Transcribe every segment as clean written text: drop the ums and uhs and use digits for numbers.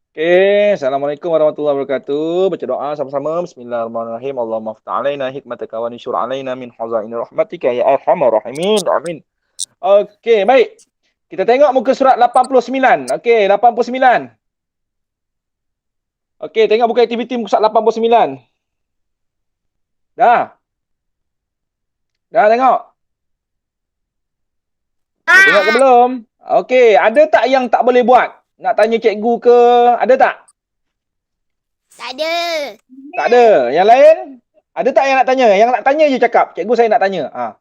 Okey, Assalamualaikum warahmatullahi wabarakatuh. Baca doa sama-sama. Bismillahirrahmanirrahim. Allahumma ftah alaina hikmataka wa nishur alaina min khazaini rahmatika ya arhamar rahimin. Amin. Okey, baik. Kita tengok muka surat 89. Okey, 89. Okey, tengok buku aktiviti muka surat 89. Dah. Dah tengok. Dah tengok ke belum? Okey, ada tak yang tak boleh buat? Nak tanya cikgu ke? Ada tak? Tak ada. Tak ada. Yang lain? Ada tak yang nak tanya? Yang nak tanya je cakap. Cikgu saya nak tanya.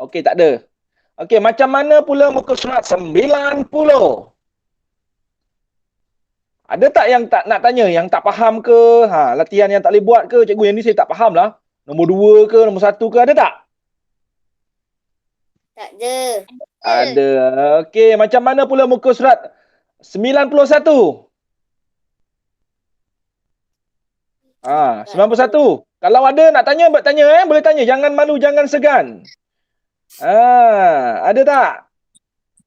Okey, tak ada. Okey, macam mana pula muka surat 90? Ada tak yang tak nak tanya? Yang tak faham ke? Latihan yang tak boleh buat ke? Cikgu yang ni saya tak faham lah. Nombor 2 ke? Nombor 1 ke? Ada tak? Tak ada. Ada. Okey, macam mana pula muka surat 91? 91. Kalau ada nak tanya, tanya boleh tanya. Jangan malu, jangan segan. Ada tak?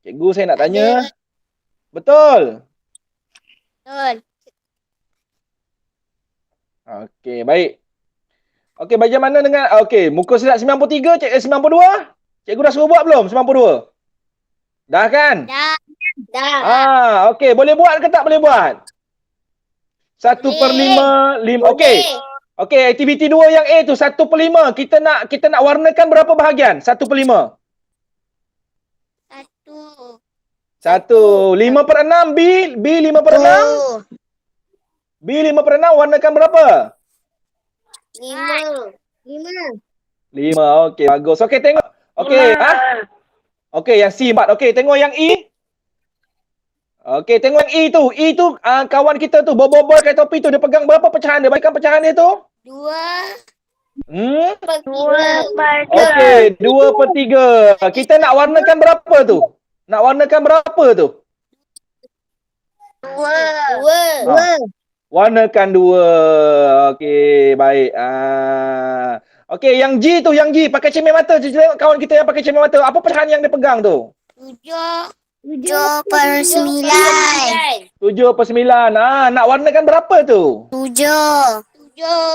Cikgu saya nak tanya. Ada. Betul? Betul. Okey, baik. Okey, bagaimana dengan muka surat 93, 92? Cikgu dah suruh buat belum 92? Dah kan? Dah. Okey, boleh buat ke tak boleh buat? 1/5. Okey. Okey, aktiviti 2 yang A tu 1/5. Kita nak warnakan berapa bahagian? 1/5. 1. 5/6 B 5/6. B 5/6 warnakan berapa? 5. Okey, bagus. Okey, tengok. Okey, Okey, yang C 4. Okey, tengok yang E. Okey, tengok yang E tu. E tu kawan kita tu, bobol pakai topi tu, dia pegang berapa pecahan dia? Baikkan pecahan dia tu? 2/3. Okey, 2/3. Kita nak warnakan berapa tu? Nak warnakan berapa tu? 2. Warnakan 2. Okey, baik. Okey, yang G tu, yang G pakai cermin mata. Tengok kawan kita yang pakai cermin mata. Apa pecahan yang dia pegang tu? 7/9. 7/9. Nak warnakan berapa tu? 7.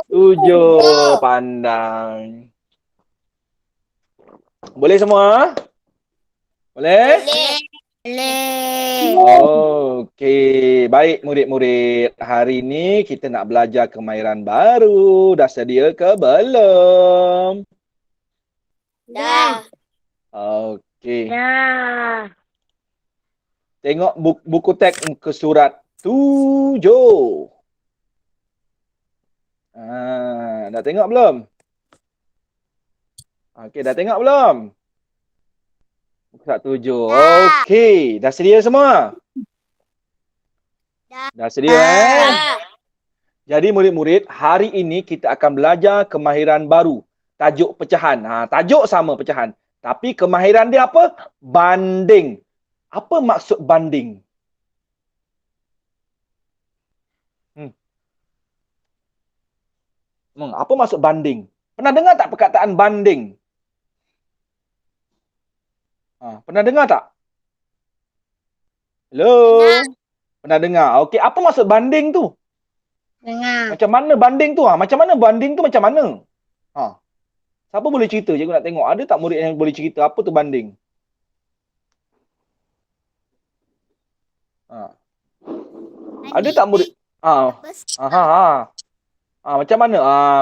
7. Pandai. Boleh semua? Boleh? Boleh. Okey, baik murid-murid. Hari ini kita nak belajar kemahiran baru. Dah sedia ke belum? Dah. Okey. Dah. Tengok buku teks ke surat 7. Dah tengok belum? Okey, dah tengok belum? Buku surat 7. Okey, dah sedia semua? Dah sedia Jadi murid-murid, hari ini kita akan belajar kemahiran baru. Tajuk pecahan. Tajuk sama pecahan. Tapi kemahiran dia apa? Banding. Apa maksud banding? Apa maksud banding? Pernah dengar tak perkataan banding? Pernah dengar tak? Hello? Pernah dengar? Okey, apa maksud banding tu? Dengar. Macam mana banding tu? Macam mana banding tu macam mana? Siapa boleh cerita? Cikgu nak tengok. Ada tak murid yang boleh cerita apa tu banding? Ada tak murid? Macam mana?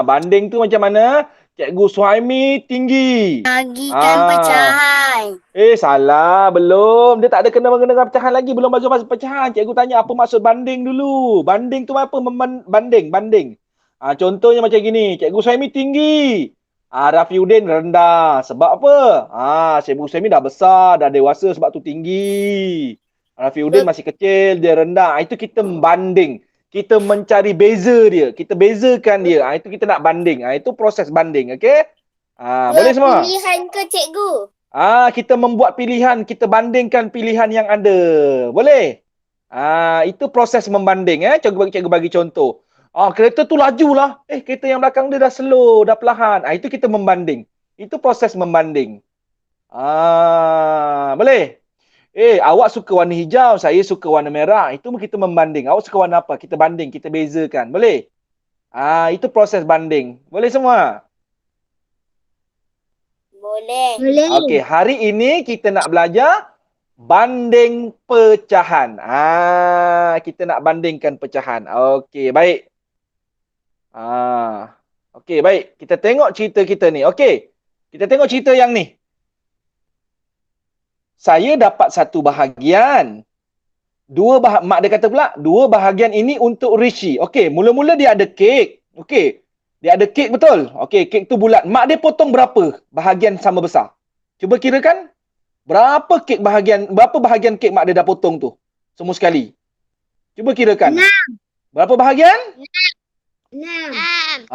Banding tu macam mana? Cikgu Suhaimi tinggi. Bagikan pecahan. Salah. Belum. Dia tak ada kena mengenai pecahan lagi. Belum masuk pecahan. Cikgu tanya apa maksud banding dulu. Banding tu apa? Banding. Contohnya macam gini. Cikgu Suhaimi tinggi. Rafiuddin rendah. Sebab apa? Cikgu Suhaimi dah besar. Dah dewasa sebab tu tinggi. Rafiuddin masih kecil. Dia rendah. Itu kita banding. Kita mencari beza dia. Kita bezakan dia. Itu kita nak banding. Itu proses banding. Okey? Boleh semua? Pilihan ke cikgu? Kita membuat pilihan. Kita bandingkan pilihan yang ada. Boleh? Itu proses membanding. Cikgu bagi contoh. Kereta tu laju lah. Kereta yang belakang dia dah slow. Dah perlahan. Itu kita membanding. Itu proses membanding. Boleh? Awak suka warna hijau, saya suka warna merah. Itu kita membanding. Awak suka warna apa? Kita banding, kita bezakan. Boleh? Itu proses banding. Boleh semua? Boleh. Boleh. Okey, hari ini kita nak belajar banding pecahan. Kita nak bandingkan pecahan. Okey, baik. Okey, baik. Kita tengok cerita kita ni. Okey. Kita tengok cerita yang ni. Saya dapat satu bahagian. Mak dia kata pula, dua bahagian ini untuk Rishi. Okey, mula-mula dia ada kek. Okey. Dia ada kek betul. Okey, kek tu bulat. Mak dia potong berapa bahagian sama besar? Cuba kirakan. Berapa bahagian kek mak dia dah potong tu? Semua sekali. Cuba kirakan. 6. Berapa bahagian? 6.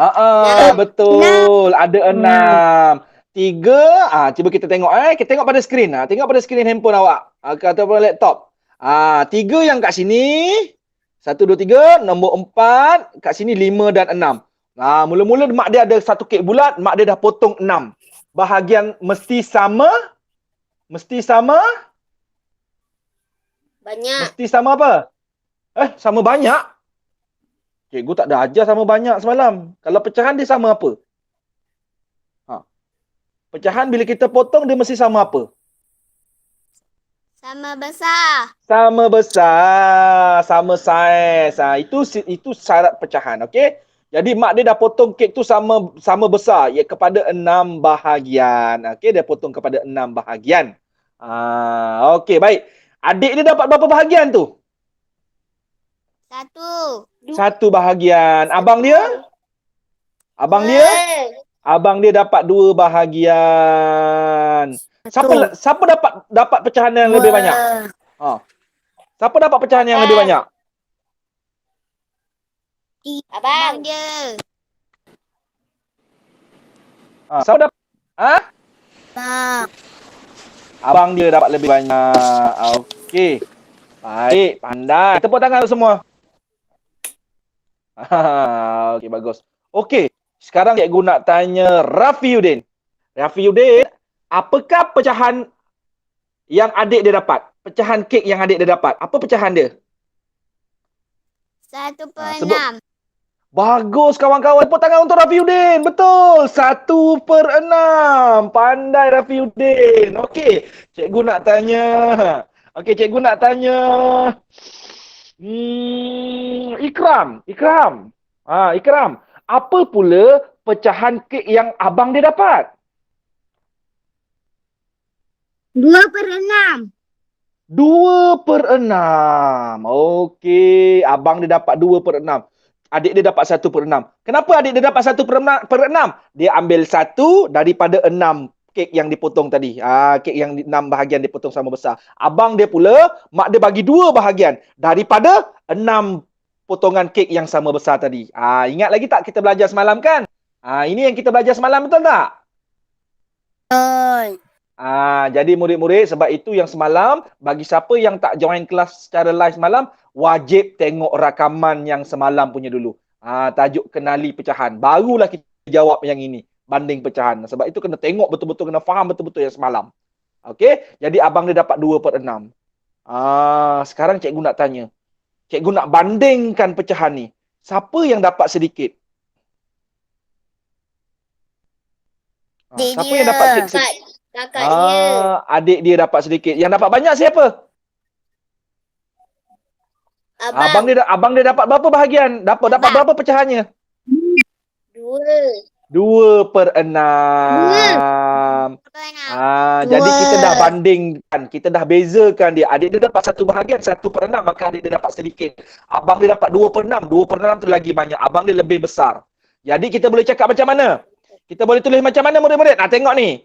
Betul. Ada 6. 3. Cuba kita tengok. Kita tengok pada skrin. Tengok pada skrin handphone awak. Ataupun laptop. 3 yang kat sini. 1, 2, 3. Nombor 4. Kat sini 5 dan 6. Mula-mula mak dia ada satu kek bulat. Mak dia dah potong 6. Bahagian mesti sama. Mesti sama. Banyak. Mesti sama apa? Sama banyak. Cikgu tak ada ajar sama banyak semalam. Kalau pecahan dia sama apa? Pecahan bila kita potong dia mesti sama apa? Sama besar. Sama besar, sama saiz. Itu syarat pecahan, okey? Jadi mak dia dah potong kek tu sama besar, kepada 6 bahagian. Okey, dia potong kepada 6 bahagian. Okey, baik. Adik dia dapat berapa bahagian tu? 1. 1 bahagian. Abang dia? Abang dia? Abang dia dapat 2 bahagian. Siapa dapat pecahan yang lebih banyak? Siapa dapat pecahan yang lebih banyak? Abang dia. Siapa dapat? Abang. Abang dia dapat lebih banyak. Okey. Baik, pandai. Tepuk tangan semua. Okey, bagus. Okey, sekarang cikgu nak tanya Rafiuddin. Rafiuddin, apakah pecahan yang adik dia dapat? Pecahan kek yang adik dia dapat. Apa pecahan dia? 1/6. Bagus kawan-kawan. Tepuk tangan untuk Rafiuddin. Betul. 1/6. Pandai Rafiuddin. Okey. Cikgu nak tanya. Ikram. Ikram. Apa pula pecahan kek yang abang dia dapat? 2/6. 2/6. Okey. Abang dia dapat 2/6. Adik dia dapat 1/6. Kenapa adik dia dapat 1/6? Dia ambil 1 daripada 6 kek yang dipotong tadi. Kek yang 6 bahagian dipotong sama besar. Abang dia pula, mak dia bagi 2 bahagian daripada 6 potongan kek yang sama besar tadi. Ingat lagi tak kita belajar semalam kan? Ini yang kita belajar semalam, betul tak? Betul. Jadi murid-murid, sebab itu yang semalam, bagi siapa yang tak join kelas secara live semalam, wajib tengok rakaman yang semalam punya dulu. Tajuk kenali pecahan. Barulah kita jawab yang ini, banding pecahan. Sebab itu kena tengok betul-betul, kena faham betul-betul yang semalam. Okey, jadi abang dia dapat 2/6. Sekarang cikgu nak tanya. Cikgu nak bandingkan pecahan ni. Siapa yang dapat sedikit? Siapa yang dapat sedikit? Kakak dia. Adik dia dapat sedikit. Yang dapat banyak siapa? Abang dia dapat berapa bahagian? Dapat berapa pecahannya? 2. 2/6. Jadi kita dah bandingkan, kita dah bezakan dia. Adik dia dapat 1 bahagian, 1/6, maka adik dia dapat sedikit. Abang dia dapat 2/6. 2/6 tu lagi banyak. Abang dia lebih besar. Jadi kita boleh cakap macam mana? Kita boleh tulis macam mana murid-murid? Tengok ni.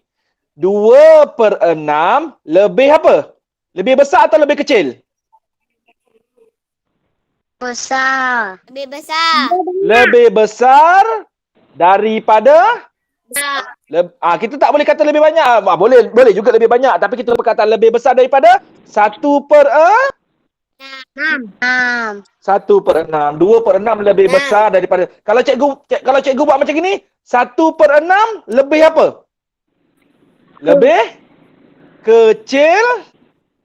2/6 lebih apa? Lebih besar atau lebih kecil? Besar. Lebih besar. Lebih besar daripada? Kita tak boleh kata lebih banyak. Boleh juga lebih banyak. Tapi kita berkata lebih besar daripada 1/6. 1/6. 2/6 lebih besar daripada. Kalau cikgu buat macam ni, 1/6 lebih apa? Lebih kecil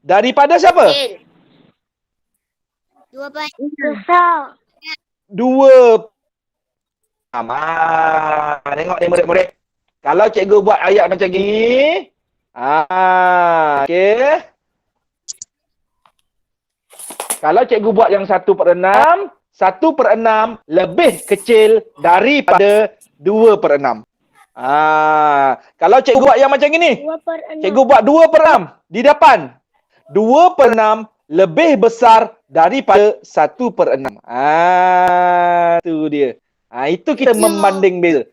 Daripada siapa? Kecil. 2/6. Besar. 2. Tengok ni murid-murid. Kalau cikgu buat ayat macam ni. Okey. Kalau cikgu buat yang 1/6, 1/6 lebih kecil daripada 2/6. Kalau cikgu buat yang macam ni, 2/6. cikgu buat 2/6 di depan. 2/6 lebih besar daripada 1/6. Tu dia. Itu kita membanding beza.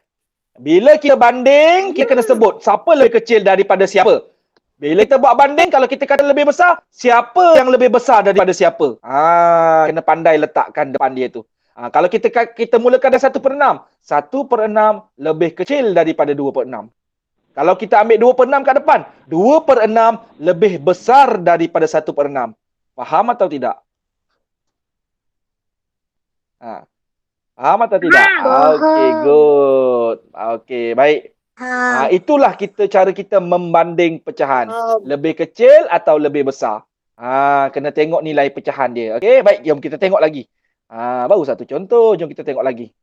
Bila kita banding, kita kena sebut siapa lebih kecil daripada siapa. Bila kita buat banding, kalau kita kata lebih besar, siapa yang lebih besar daripada siapa? Kena pandai letakkan depan dia tu. Kalau kita mulakan dari 1/6, 1/6 lebih kecil daripada 2/6. Kalau kita ambil 2/6 kat depan, 2/6 lebih besar daripada 1/6. Faham atau tidak? Faham atau tidak? Okey, good. Okey, baik. Itulah cara kita membanding pecahan. Lebih kecil atau lebih besar. Kena tengok nilai pecahan dia. Okey, baik. Jom kita tengok lagi. Baru satu contoh. Jom kita tengok lagi.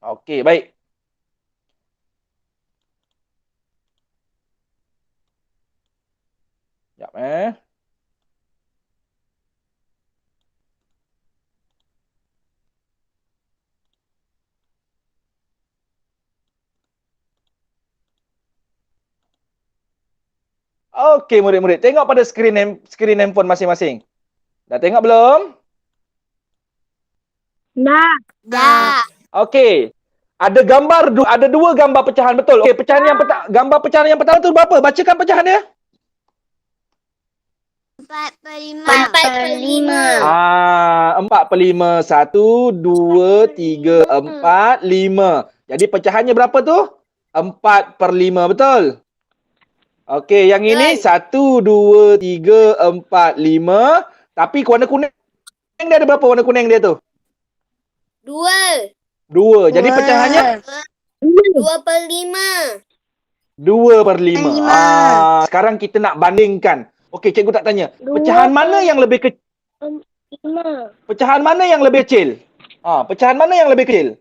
Okey, baik. Sekejap, Okey, murid-murid. Tengok pada skrin handphone masing-masing. Dah tengok belum? Dah. Okey. Ada dua gambar pecahan, betul. Okey, gambar pecahan yang pertama tu berapa? Bacakan pecahan dia. 4/5. 4/5. 1, 2, 3, 4, 5. Jadi pecahannya berapa tu? 4/5, betul? Okey, yang ini 1, 2, 3, 4, 5. Tapi warna kuning dia ada berapa warna kuning dia tu? 2. 2. Jadi pecahannya? 2/5. 2/5. Sekarang kita nak bandingkan. Okey, cikgu tak tanya. Pecahan mana yang lebih kecil? Pecahan mana yang lebih kecil? Pecahan mana yang lebih kecil?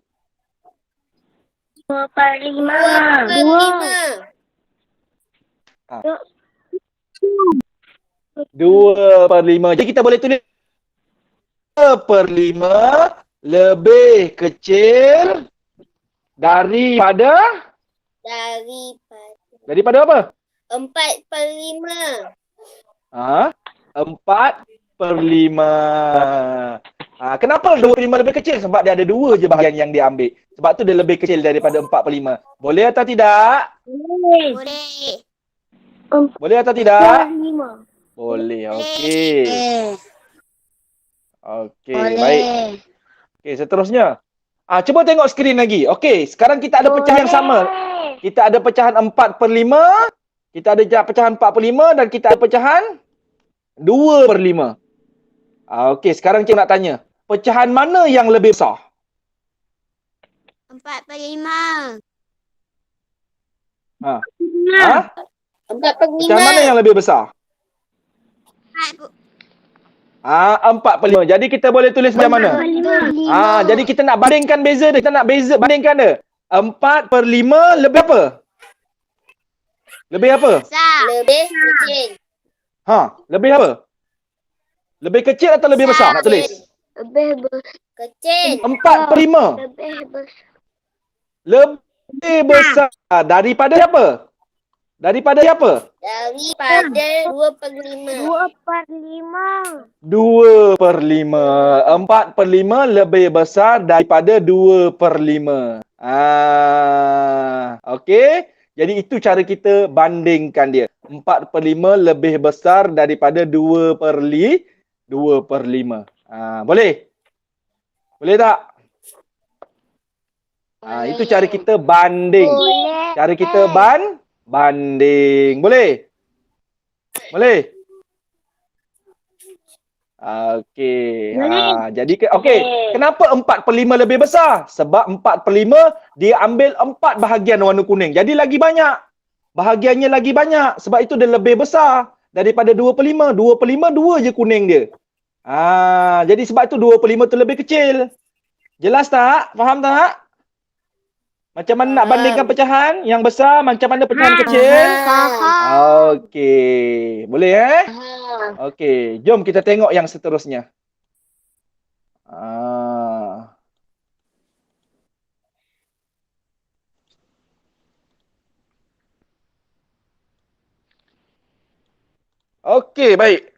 2/5. 2/5. Jadi kita boleh tulis 2/5 lebih kecil daripada apa? 4/5. 4/5. Kenapa 2/5 lebih kecil? Sebab dia ada 2 je bahagian yang dia ambil. Sebab tu dia lebih kecil daripada 4/5. Boleh atau tidak? Boleh. Boleh atau tidak? Boleh. Okey. Okey, baik. Okey, seterusnya. Cuba tengok skrin lagi. Okey, sekarang kita ada pecahan yang sama. Kita ada pecahan 4/5, kita ada pecahan 4/5 dan kita ada pecahan 2/5. Okey, sekarang cikgu nak tanya. Pecahan mana yang lebih besar? 4/5. 4/5. Pecahan mana yang lebih besar? 4/5. Jadi kita boleh tulis macam mana? Jadi kita nak bandingkan beza dia. Kita nak bandingkan dia. 4/5 lebih apa? Lebih apa? Besar. Lebih kecil. Lebih apa? Lebih kecil atau lebih besar nak tulis? Lebih kecil. 4/5. Lebih besar daripada siapa? Daripada siapa? Daripada 2/5. 2/5. 4/5 lebih besar daripada 2/5. Okey. Jadi itu cara kita bandingkan dia. 4/5 lebih besar daripada 2/5. Boleh? Boleh tak? Itu cara kita banding. Cara kita banding. Boleh? Boleh? Okey. Jadi okey, kenapa 4/5 lebih besar? Sebab 4/5 dia ambil 4 bahagian warna kuning. Jadi lagi banyak. Bahagiannya lagi banyak. Sebab itu dia lebih besar. daripada 2/5. 2/5 2 je kuning dia. Jadi sebab tu 2/5 tu lebih kecil. Jelas tak? Faham tak? Macam mana nak bandingkan pecahan yang besar, macam mana pecahan kecil? Faham. Okey. Boleh Okey, jom kita tengok yang seterusnya. Okey, baik.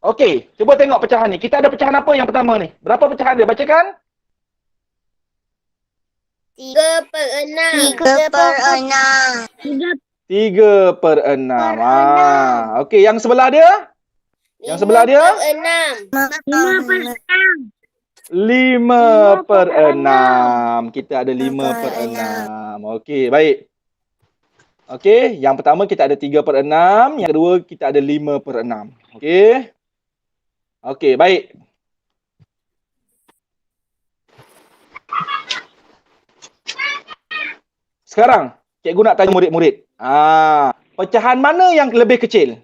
Okey, cuba tengok pecahan ni. Kita ada pecahan apa yang pertama ni? Berapa pecahan dia? Bacakan. 3/6. 3/6. Okey, yang sebelah dia? Yang sebelah dia? 5/6. Kita ada 5/6. Okey, baik. Okey, yang pertama kita ada 3/6, yang kedua kita ada 5/6. Okey. Okey, baik. Sekarang, cikgu nak tanya murid-murid. Pecahan mana yang lebih kecil?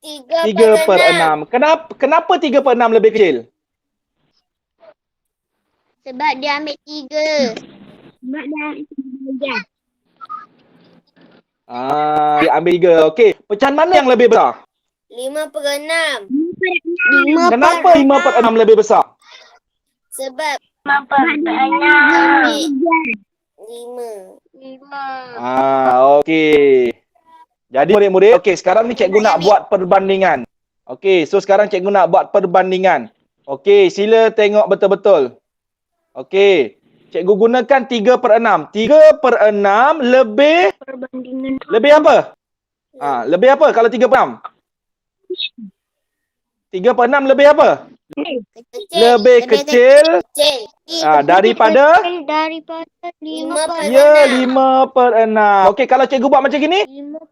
3/6. Kenapa 3/6 lebih kecil? Sebab dia ambil 3. Dia ambil 3. Okey, pecahan mana yang lebih besar? 5/6. Kenapa 5/6 lebih besar? Sebab 5. Okey. Jadi murid-murid, okey, sekarang ni cikgu nak buat perbandingan. Okey, so sekarang cikgu nak buat perbandingan. Okey, sila tengok betul-betul. Okey, cikgu gunakan 3/6. 3/6 lebih apa? Lebih apa kalau 3/6? 3/6 lebih apa? Lebih kecil daripada 5/6. ya 5/6. Okey, kalau cikgu buat macam gini?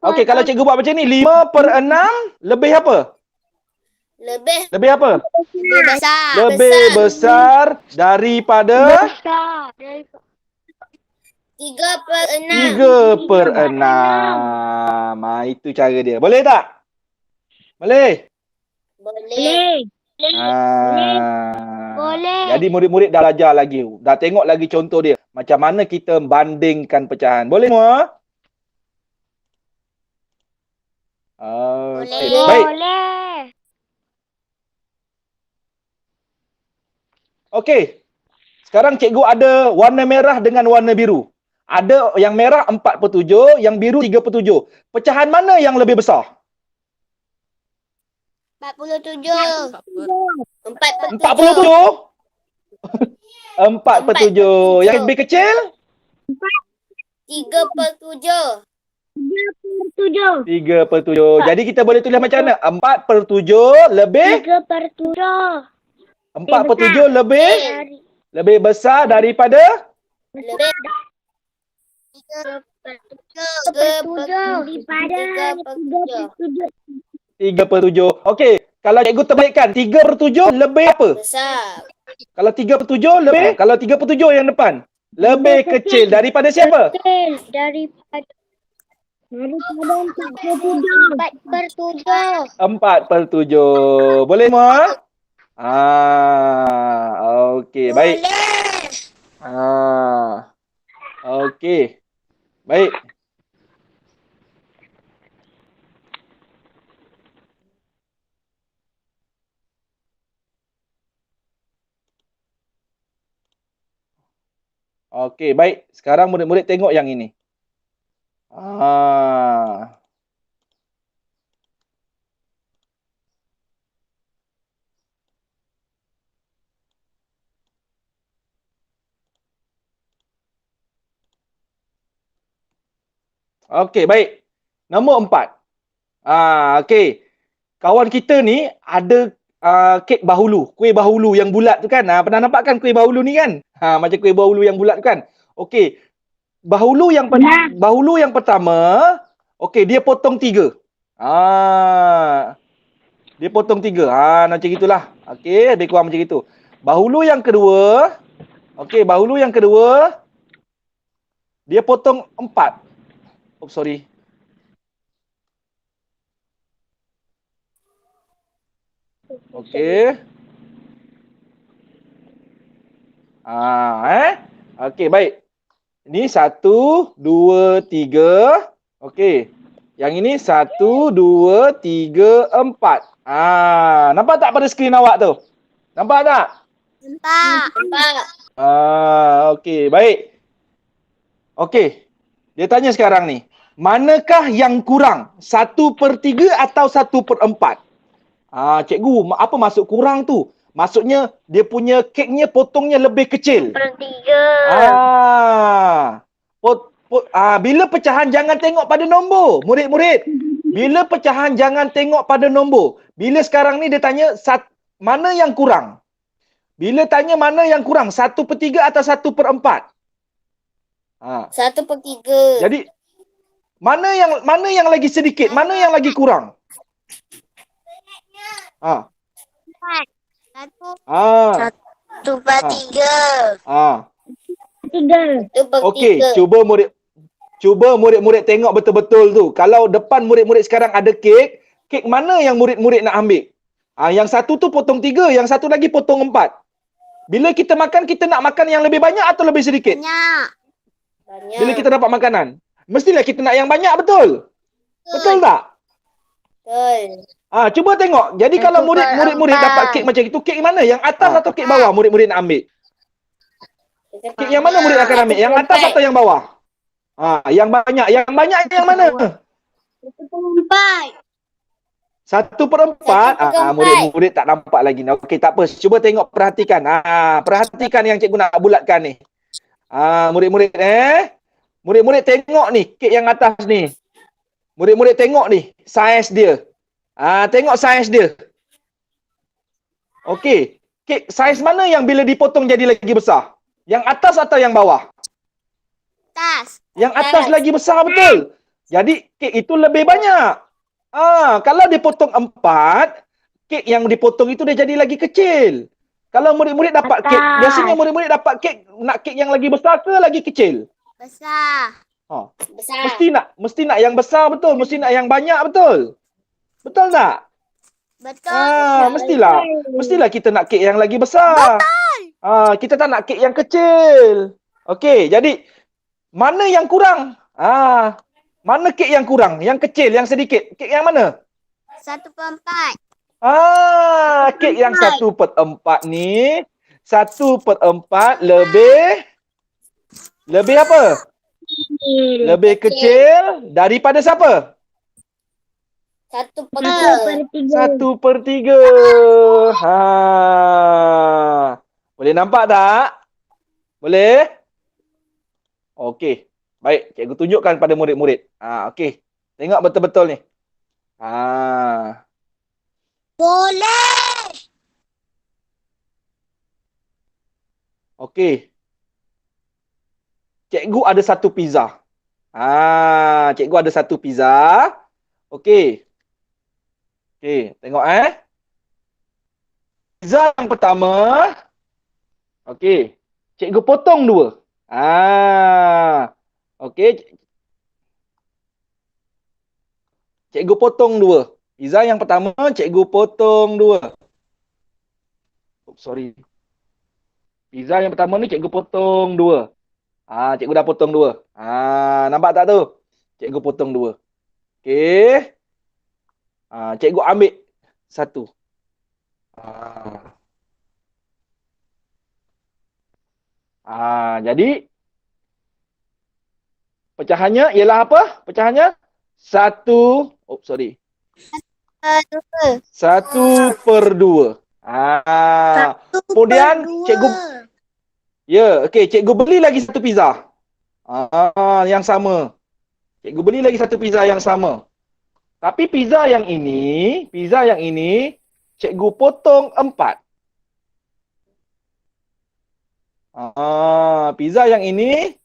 Okey, kalau cikgu buat macam ni, 5/6 lebih apa? Lebih apa? Lebih besar. Lebih besar daripada 3/6. 3/6. Itu cara dia. Boleh tak? Boleh? Boleh. Boleh. Jadi murid-murid dah belajar lagi. Dah tengok lagi contoh dia. Macam mana kita bandingkan pecahan. Boleh semua? Boleh. Baik. Okey. Sekarang cikgu ada warna merah dengan warna biru. Ada yang merah 4/7, yang biru 3/7. Pecahan mana yang lebih besar? 47. 4/7. 4/7? 4/7. Yang lebih kecil? 3/7. 3/7. Jadi kita boleh tulis macam mana? 4/7 lebih? 4/7 lebih besar daripada? Lebih 3/7. Okey, kalau cikgu terbalikkan, 3/7 lebih apa? besar. Kalau 3/7 lebih? Kalau 3/7 yang depan, lebih kecil daripada siapa? Daripada 4/7. 4/7. Boleh semua? Okey, baik. Okey. Baik. Okey, baik. Sekarang murid-murid tengok yang ini. Okey, baik. Nombor 4. Okey. Kawan kita ni ada kek bahulu, kuih bahulu yang bulat tu kan. Pernah nampak kan kuih bahulu ni kan? Macam kuih bahulu yang bulat tu kan. Okey. Bahulu yang pertama, okey, dia potong 3. Dia potong 3. Macam gitulah. Okey, lebih kurang macam gitu. Bahulu yang kedua, okey, bahulu yang kedua dia potong 4. Oh, sorry. Okey. Okey, baik. Ini 1, 2, 3. Okey. Yang ini 1, 2, 3, 4. Nampak tak pada skrin awak tu? Nampak tak? Nampak. Okey, baik. Okey. Dia tanya sekarang ni, manakah yang kurang? 1/3 atau 1/4? Cikgu, apa maksud kurang tu? Maksudnya dia punya keknya potongnya lebih kecil. 1/3. Bila pecahan jangan tengok pada nombor, murid-murid. Bila pecahan jangan tengok pada nombor. Bila sekarang ni dia tanya mana yang kurang? Bila tanya mana yang kurang, 1/3 atau 1/4? 1/3. Jadi mana yang lagi sedikit? Mana yang lagi kurang? Satu per tiga. Okey, cuba murid-murid tengok betul-betul tu. Kalau depan murid-murid sekarang ada kek mana yang murid-murid nak ambil? Yang satu tu potong 3, yang satu lagi potong 4. Bila kita makan, kita nak makan yang lebih banyak atau lebih sedikit? Banyak. Bila kita dapat makanan, mestilah kita nak yang banyak, betul? Betul tak? Betul. Cuba tengok. Jadi kalau murid-murid dapat kek macam itu, kek mana? Yang atas atau kek bawah murid-murid nak ambil? Kek yang mana murid akan ambil? Yang atas atau yang bawah? Yang banyak. Yang banyak yang mana? 1/4. Murid-murid tak nampak lagi. Okey, tak apa. Cuba tengok, perhatikan. Perhatikan yang cikgu nak bulatkan ni. Murid-murid Murid-murid tengok ni, kek yang atas ni. Murid-murid tengok ni, saiz dia. Tengok saiz dia. Okey, kek saiz mana yang bila dipotong jadi lagi besar? Yang atas atau yang bawah? Atas. Yang atas lagi besar, betul. Jadi kek itu lebih banyak. Kalau dipotong 4, kek yang dipotong itu dia jadi lagi kecil. Kalau murid-murid dapat kek, biasanya murid-murid dapat kek, nak kek yang lagi besar ke lagi kecil? Besar. Besar. Mesti nak yang besar, betul. Mesti nak yang banyak, betul. Betul tak? Betul. Mestilah kita nak kek yang lagi besar. Kita tak nak kek yang kecil. Okey, jadi mana yang kurang? Mana kek yang kurang? Yang kecil, yang sedikit. Kek yang mana? 1/4. Kek yang 1/4 ni 1/4 lebih apa? Lebih kecil daripada siapa? 1/3. 1/3. Boleh nampak tak? Boleh? Okey. Baik, cikgu tunjukkan pada murid-murid. Okey. Tengok betul-betul ni. Boleh. Okey. Cikgu ada satu pizza. Cikgu ada satu pizza. Okey. Okey, tengok Pizza yang pertama. Okey. Cikgu potong 2. Okey. Cikgu potong 2. Pizza yang pertama, cikgu potong 2. Sorry. Pizza yang pertama ni cikgu potong 2. Cikgu dah potong 2. Nampak tak tu? Cikgu potong 2. Okey. Cikgu ambil 1. Jadi pecahannya ialah apa? Pecahannya 1. Sorry. 1/2. Kemudian cikgu okey, cikgu beli lagi satu pizza. Yang sama. Cikgu beli lagi satu pizza yang sama. Tapi pizza yang ini cikgu potong 4. Pizza yang ini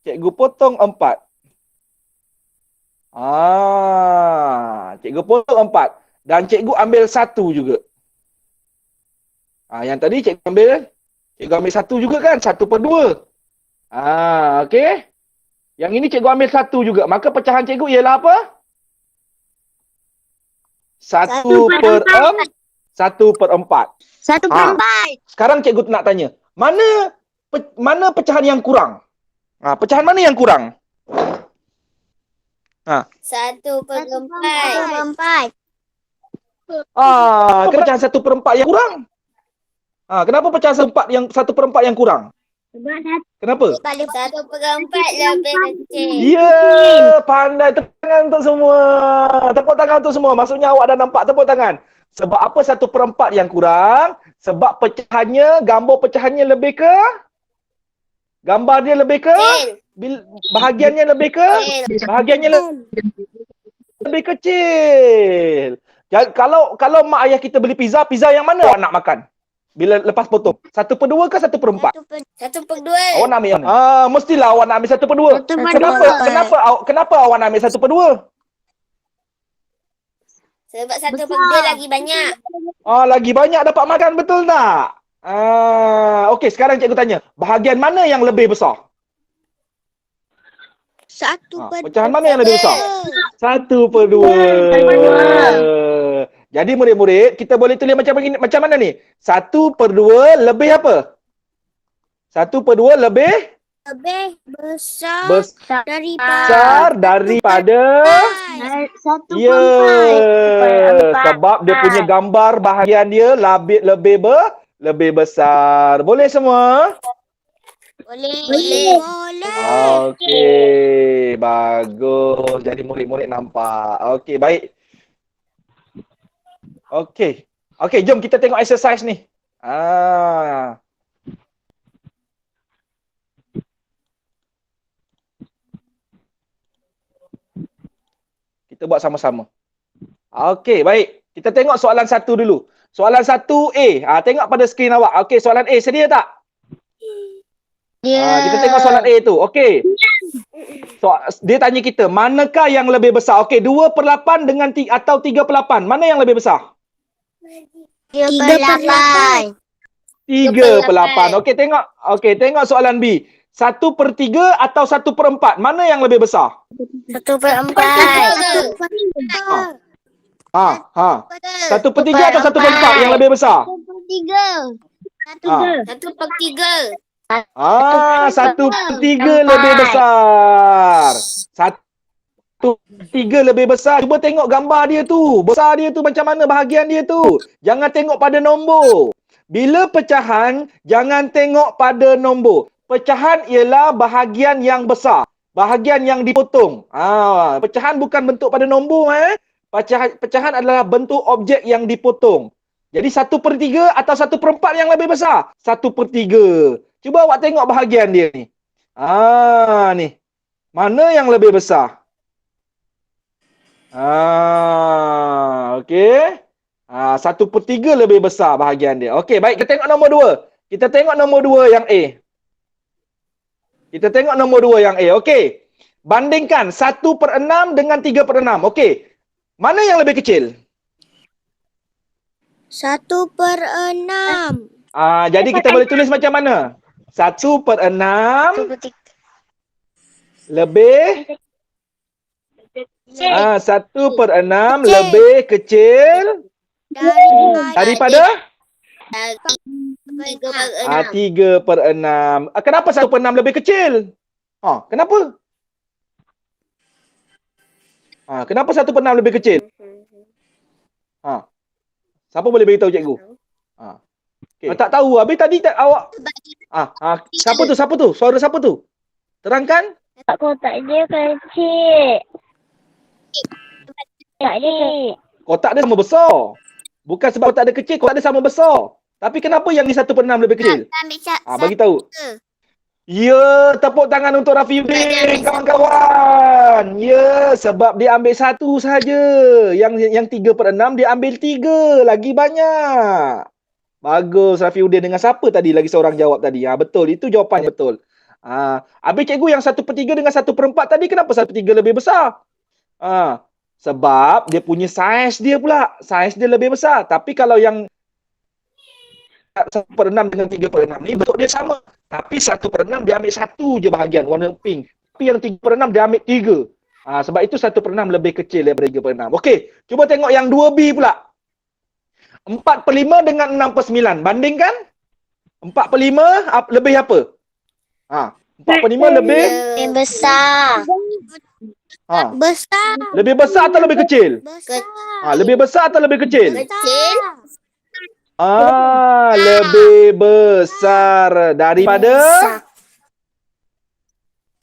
cikgu potong 4. Cikgu potong 4 dan cikgu ambil 1 juga. Yang tadi cikgu ambil 1 juga kan? 1/2. Okey. Yang ini cikgu ambil 1 juga. Maka pecahan cikgu ialah apa? 1/4. 1/4. 1/4. Sekarang cikgu nak tanya. Mana pecahan yang kurang? Pecahan mana yang kurang? 1/4. Kenapa pecahan 1/4 yang kurang? Kenapa pecahan 1/4 yang kurang? Kenapa? 1/4 lebih kecil. Ya, pandai. Tepuk tangan untuk semua. Tepuk tangan untuk semua. Maksudnya awak dah nampak, tepuk tangan. Sebab apa 1/4 yang kurang? Sebab pecahannya, gambar pecahannya lebih ke? Gambar dia lebih ke? Bahagiannya lebih ke? Bahagiannya lebih kecil. Jadi, kalau mak ayah kita beli pizza yang mana awak nak makan? Bila lepas potong? 1/2 ke 1/4? 1/2. Awak nak ambil yang mana? Mestilah awak nak ambil 1/2. 1/2. Kenapa awak nak ambil 1/2? Sebab 1/2 lagi banyak. Lagi banyak dapat makan, betul tak? Okey, sekarang cikgu tanya. Bahagian mana yang lebih besar? 1/2. Pecahan mana yang lebih besar? 1/2. Jadi murid-murid, kita boleh tulis macam mana ni? 1/2 lebih apa? 1/2 lebih besar daripada ya, sebab dia punya gambar bahagian dia lebih besar. Boleh semua? Boleh. Okey, bagus. Jadi murid-murid nampak. Okey, baik. Okey, jom kita tengok exercise ni. Kita buat sama-sama. Okey, baik. Kita tengok soalan 1 dulu. Soalan 1A. Tengok pada skrin awak. Okey, soalan A sedia tak? Kita tengok soalan A tu. Okey. Dia tanya kita, manakah yang lebih besar? Okey, 2/8 dengan atau 3/8. Mana yang lebih besar? 3/8. 3/8. Okey, tengok soalan B. 1/3 atau 1/4. Mana yang lebih besar? 1/4. 1/3 atau 1/4 yang lebih besar? 1/3. 1/3 lebih besar. 1/3 lebih besar. Cuba tengok gambar dia tu. Besar dia tu macam mana bahagian dia tu. Jangan tengok pada nombor. Bila pecahan, jangan tengok pada nombor. Pecahan ialah bahagian yang besar. Bahagian yang dipotong. Pecahan bukan bentuk pada nombor. Pecahan adalah bentuk objek yang dipotong. Jadi 1/3 atau 1/4 yang lebih besar? 1/3. Cuba awak tengok bahagian dia ni. Ni. Mana yang lebih besar? Okey. 1/3 lebih besar bahagian dia. Okey, baik. Kita tengok nombor 2. Kita tengok nombor 2 yang A. Okey. Bandingkan 1/6 dengan 3/6. Okey. Mana yang lebih kecil? 1/6. Jadi kita boleh tulis macam mana? 1/6 lebih 1/6 lebih kecil daripada 3/6. Kenapa 1/6 lebih kecil? Kenapa? Kenapa 1/6 lebih kecil? Siapa boleh beritahu cikgu? Okay. Tak tahu. Habis tadi awak siapa tu? Suara siapa tu? Terangkan. Kotak dia kecil. Kotak dia sama besar. Bukan sebab kotak dia kecil, kotak dia sama besar. Tapi kenapa yang ni 1/6 lebih kecil? Bagi tahu. Ya, tepuk tangan untuk Rafiuddin, kawan-kawan. Ya, sebab dia ambil 1 saja. Yang 3/6 dia ambil 3. Lagi banyak. Bagus Rafiuddin. Dengan siapa tadi lagi seorang jawab tadi? Betul, itu jawapannya betul. Habis cikgu yang 1/3 dengan 1/4 tadi kenapa 1/3 lebih besar? Sebab dia punya saiz dia pula. Saiz dia lebih besar. Tapi kalau yang 1/6 dengan 3/6 ni bentuk dia sama. Tapi 1/6 dia ambil satu je bahagian warna pink. Tapi yang 3/6 dia ambil 3. Sebab itu 1/6 lebih kecil daripada 3/6. Okey, cuba tengok yang 2B pula. 4/5 dengan 6/9. Bandingkan. 4/5 lebih apa? 4/5 lebih Lebih besar. Besar. lebih besar atau lebih kecil? Kecil. Lebih besar atau lebih kecil? Kecil. Lebih besar daripada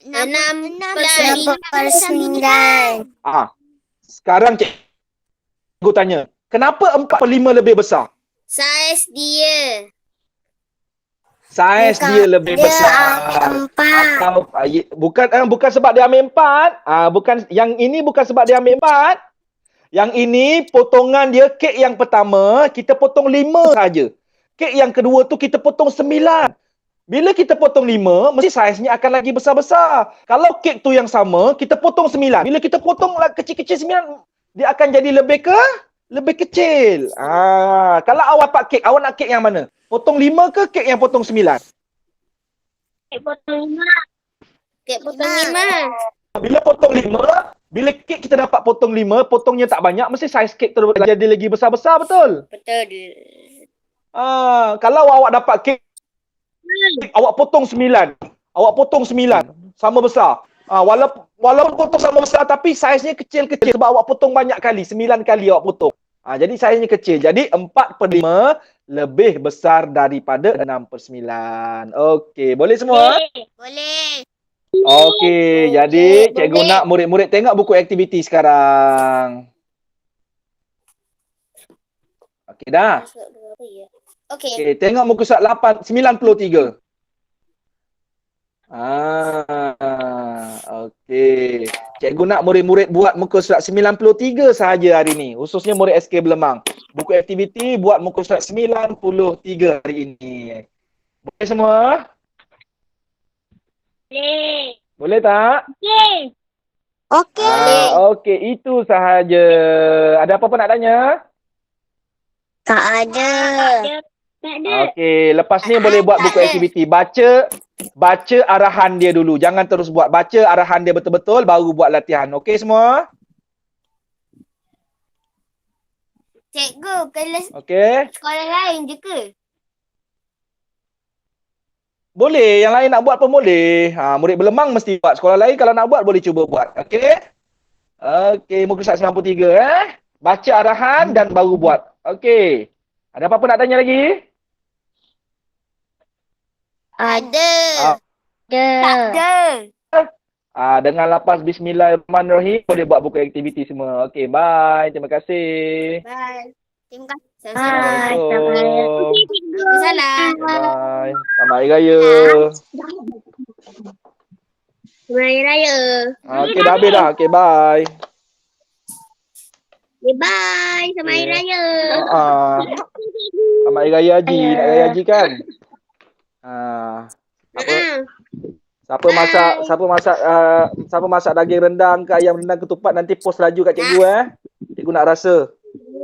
6/9. Sekarang cikgu tanya, kenapa 4/5 lebih besar? Saiz dia. Saiz dia lebih besar. Atau bukan sebab dia ambil 4. Bukan, yang ini bukan sebab dia ambil 4. Yang ini potongan dia, kek yang pertama kita potong 5 saja. Kek yang kedua tu kita potong 9. Bila kita potong 5, mesti saiznya akan lagi besar-besar. Kalau kek tu yang sama, kita potong 9. Bila kita potong kecil-kecil 9, dia akan jadi lebih kecil. Kalau awak dapat kek, awak nak kek yang mana? Potong 5 ke kek yang potong 9? Kek potong 5. Kek potong 5. Bila potong 5, bila kek kita dapat potong 5, potongnya tak banyak, mesti saiz kek tu jadi lagi besar-besar, betul? Betul. Kalau awak dapat kek, awak potong 9. Awak potong 9, sama besar. Walaupun potong sama besar, tapi saiznya kecil-kecil sebab awak potong banyak kali, 9 kali awak potong. Jadi saiznya kecil. Jadi 4/5 lebih besar daripada 6/9. Okey, boleh semua? Boleh. Okey, jadi cikgu nak murid-murid tengok buku aktiviti sekarang. Okey dah? Okey, tengok muka surat 93. Okey. Cikgu nak murid-murid buat muka surat 93 sahaja hari ni. Khususnya murid SK Belemang. Buku aktiviti buat muka surat 93 hari ini. Boleh semua? Boleh. Boleh tak? Okey. Okey. Okey, itu sahaja. Ada apa-apa nak tanya? Tak ada. Okey, lepas ni boleh buat buku aktiviti. Baca arahan dia dulu. Jangan terus buat. Baca arahan dia betul-betul, baru buat latihan. Okey semua? Cikgu, kalau sekolah lain je ke? Boleh. Yang lain nak buat pun boleh. Murid Belemang mesti buat. Sekolah lain kalau nak buat, boleh cuba buat. Okey? Okey, muka surat 93. Baca arahan dan baru buat. Okey. Ada apa-apa nak tanya lagi? Ada. Tak ada. Dengan lapas Bismillahirrahmanirrahim, boleh buat buku aktiviti semua. Okey, bye. Terima kasih. Bye. Terima kasih. Assalamualaikum. Salam. Bye. Selamat Hari Raya. Selamat Hari Raya. Okey, dah habis dah. Okey, bye. Bye. Selamat Hari Raya. Selamat Hari Raya Haji. Nak Raya Haji kan? Siapa masak daging rendang ke ayam rendang ketupat, nanti post laju kat cikgu Cikgu nak rasa.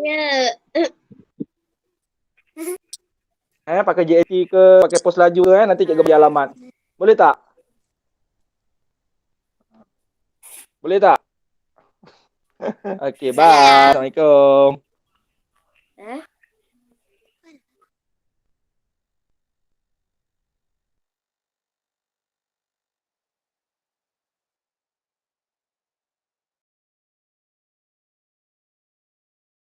Ya. Pakai JFT ke, pakai post laju nanti cikgu bagi alamat. Boleh tak? Boleh tak? Okey, bye. Assalamualaikum.